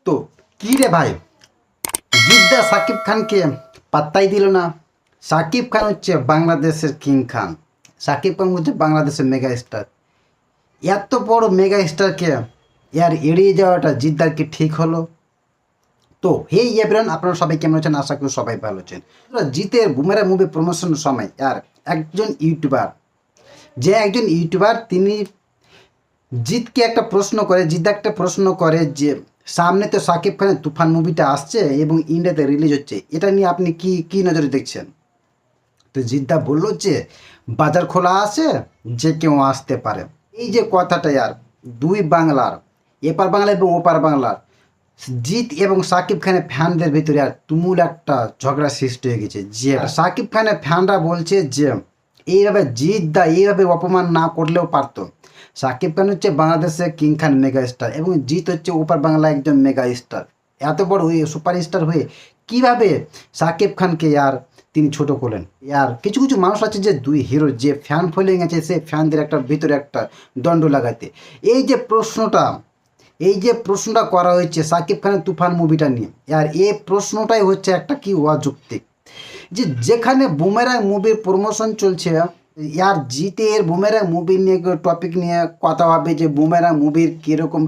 তো কি রে ভাই, জিদ্দা সাকিব খানকে পাত্তাই দিল না। সাকিব খান হচ্ছে বাংলাদেশের কিং খান, সাকিব খান হচ্ছে বাংলাদেশের মেগা স্টার। এত বড় মেগা স্টারকে ইয়ার এড়িয়ে যাওয়াটা জিদ্দার কি ঠিক হলো? তো হেই এভরিওয়ান, আপনারা সবাই কেমন আছেন? আশা করি সবাই ভালো আছেন। জিতের বুমেরা মুভি প্রমোশনের সময় আর একজন ইউটিউবার তিনি জিৎকে একটা প্রশ্ন করে, জিদ্দা একটা প্রশ্ন করে যে সামনে তো সাকিব খানের তুফান মুভিটা আসছে এবং ইন্ডিয়াতে রিলিজ হচ্ছে, এটা নিয়ে আপনি কি কি নজরে দেখছেন? তো জিদ্দা বলল যে বাজার খোলা আছে, যে কেউ আসতে পারে। এই যে কথাটা আর দুই বাংলার, এপার বাংলা এবং ওপার বাংলার জিৎ এবং সাকিব খানের ফ্যানদের ভিতরে আর তুমুল একটা ঝগড়া সৃষ্টি হয়ে গেছে। যে সাকিব খানের ফ্যানরা বলছে যে এইভাবে জিৎদা এইভাবে অপমান না করলেও পারতো। সাকিব খান হচ্ছে বাংলাদেশের কিং খান মেগা স্টার এবং জিৎ হচ্ছে ওপার বাংলা একজন মেগা স্টার। এত বড় হয়ে সুপার স্টার হয়ে কীভাবে সাকিব খানকে আর তিনি ছোট করলেন? আর কিছু কিছু মানুষ আছে যে দুই হিরো যে ফ্যান ফলোয়িং আছে, সে ফ্যানদের একটা ভিতরে একটা দণ্ড লাগাতে এই যে প্রশ্নটা করা হয়েছে সাকিব খানের তুফান মুভিটা নিয়ে, আর এই প্রশ্নটাই হচ্ছে একটা কি অযৌক্তিক। যে যেখানে বুমেরাং মুভির প্রমোশন চলছে, ইয়ার জিতের বুমেরাং মুভি নিয়ে টপিক নিয়ে কথা হবে যে বুমেরাং মুভির কীরকম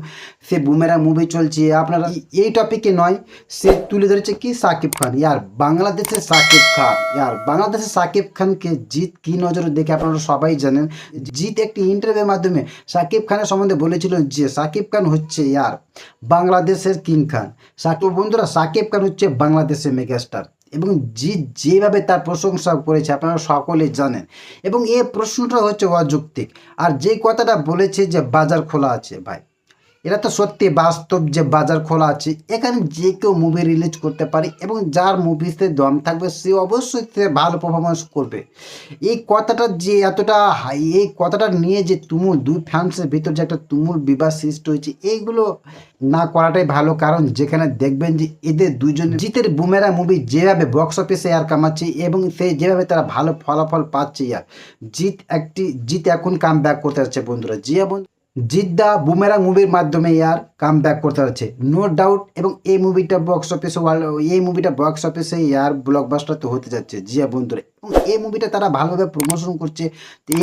সে বুমেরাং মুভি চলছে, আপনারা এই টপিকে নয়, সে তুলে ধরেছে কি সাকিব খান। বাংলাদেশের সাকিব খানকে জিত কি নজরে দেখে আপনারা সবাই জানেন। জিত একটি ইন্টারভিউর মাধ্যমে সাকিব খানের সম্বন্ধে বলেছিল যে সাকিব খান হচ্ছে বাংলাদেশের কিং খান। বন্ধুরা, সাকিব খান হচ্ছে বাংলাদেশের মেগাস্টার এবং জিৎ যেভাবে তার প্রশংসা করেছে আপনারা সকলেই জানেন। এবং এই প্রশ্নটা হচ্ছে অযৌক্তিক। আর যে কথাটা বলেছে যে বাজার খোলা আছে, ভাই এটা তো সত্যি বাস্তব যে বাজার খোলা আছে। এখানে যে কেউ মুভি রিলিজ করতে পারে এবং যার মুভিতে দম থাকবে সে অবশ্যই সে ভালো পারফরমেন্স করবে। এই কথাটা যে এতটা হাই, এই কথাটা নিয়ে যে তুমুল দুই ফ্যান্সের ভিতর যে একটা তুমুল বিবাদ সৃষ্টি হয়েছে, এইগুলো না করাটাই ভালো। কারণ যেখানে দেখবেন যে এদের দুজন জিতের বুমেরা মুভি যেভাবে বক্স অফিসে আর কামাচ্ছে এবং সেই যেভাবে তারা ভালো ফলাফল পাচ্ছে, জিত এখন কাম ব্যাক করতে যাচ্ছে বন্ধুরা। জিদ্দা বুমেরাং মুভির মাধ্যমে কাম ব্যাক করতে যাচ্ছে নো ডাউট। এবং এই মুভিটা বক্স অফিসে ব্লকবাস্টার তো হতে যাচ্ছে বন্ধুরা। এবং এই মুভিটা তারা ভালোভাবে প্রমোশন করছে।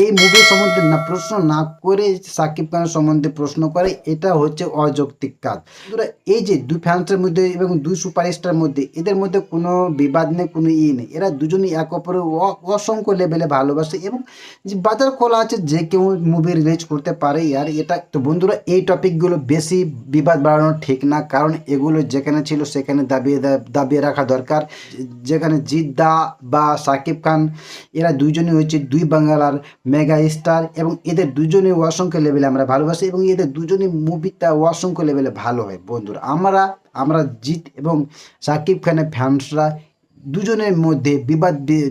এই মুভির সম্বন্ধে না প্রশ্ন না করে সাকিব খানের সম্বন্ধে প্রশ্ন করে, এটা হচ্ছে অযৌক্তিক কাজ বন্ধুরা। এই যে দুই ফ্যান্সের মধ্যে এবং দুই সুপারস্টার মধ্যে, এদের মধ্যে কোনো বিবাদ নেই, কোনো নেই। এরা দুজনই এক অপরের অসংখ্য লেভেলে ভালোবাসে এবং যে বাজার খোলা আছে, যে কেউ মুভি রিলিজ করতে পারে। এটা তো বন্ধুরা, এই টপিকগুলো বেশি বিবাদ বাড়ানো ঠিক না। কারণ এগুলো যেখানে ছিল সেখানে দাবিয়ে রাখা দরকার। যেখানে জিদ্দা বা সাকিব খান এরা দুইজনই হচ্ছে দুই বাংলার মেগা স্টার এবং এদের দুজনেই অসংখ্য লেভেলে আমরা ভালোবাসি এবং এদের দুজনই মুভিটা অসংখ্য লেভেলে ভালো হয় বন্ধুরা। আমরা জিৎ এবং সাকিব খানের ফ্যান্সরা দুজনের মধ্যে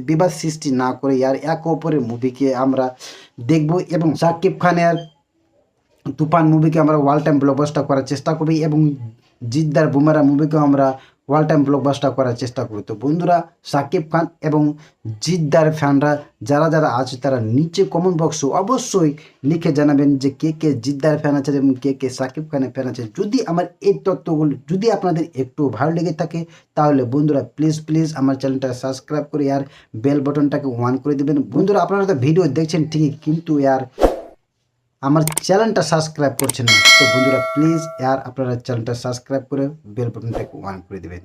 বিবাদ সৃষ্টি না করে এক অপরের মুভিকে আমরা দেখব এবং সাকিব খানের তুফান মুভিকে আমরা ওয়াল টাইম ব্লকবাস্টার করার চেষ্টা করি এবং জিদ্দার বুমেরা মুভিকেও আমরা ওয়াল টাইম ব্লকবাস্টার করার চেষ্টা করি। তো বন্ধুরা, সাকিব খান এবং জিদ্দার ফ্যানরা যারা যারা আছে তারা নিচে কমেন্ট বক্সে অবশ্যই লিখে জানাবেন যে কে কে জিদ্দার ফ্যান আছে এবং কে কে সাকিব খানের ফ্যান আছে। যদি আমার এই তথ্যগুলো যদি আপনাদের একটু ভালো লেগে থাকে তাহলে বন্ধুরা প্লিজ আমার চ্যানেলটা সাবস্ক্রাইব করে বেল বাটনটাকে অন করে দেবেন। বন্ধুরা, আপনারা তো ভিডিও দেখছেন ঠিকই, কিন্তু আমার চ্যানেলটা সাবস্ক্রাইব করছেন না। তো বন্ধুরা প্লিজ আপনারা চ্যানেলটা সাবস্ক্রাইব করে বেল বাটনটাকে অন করে দেবেন।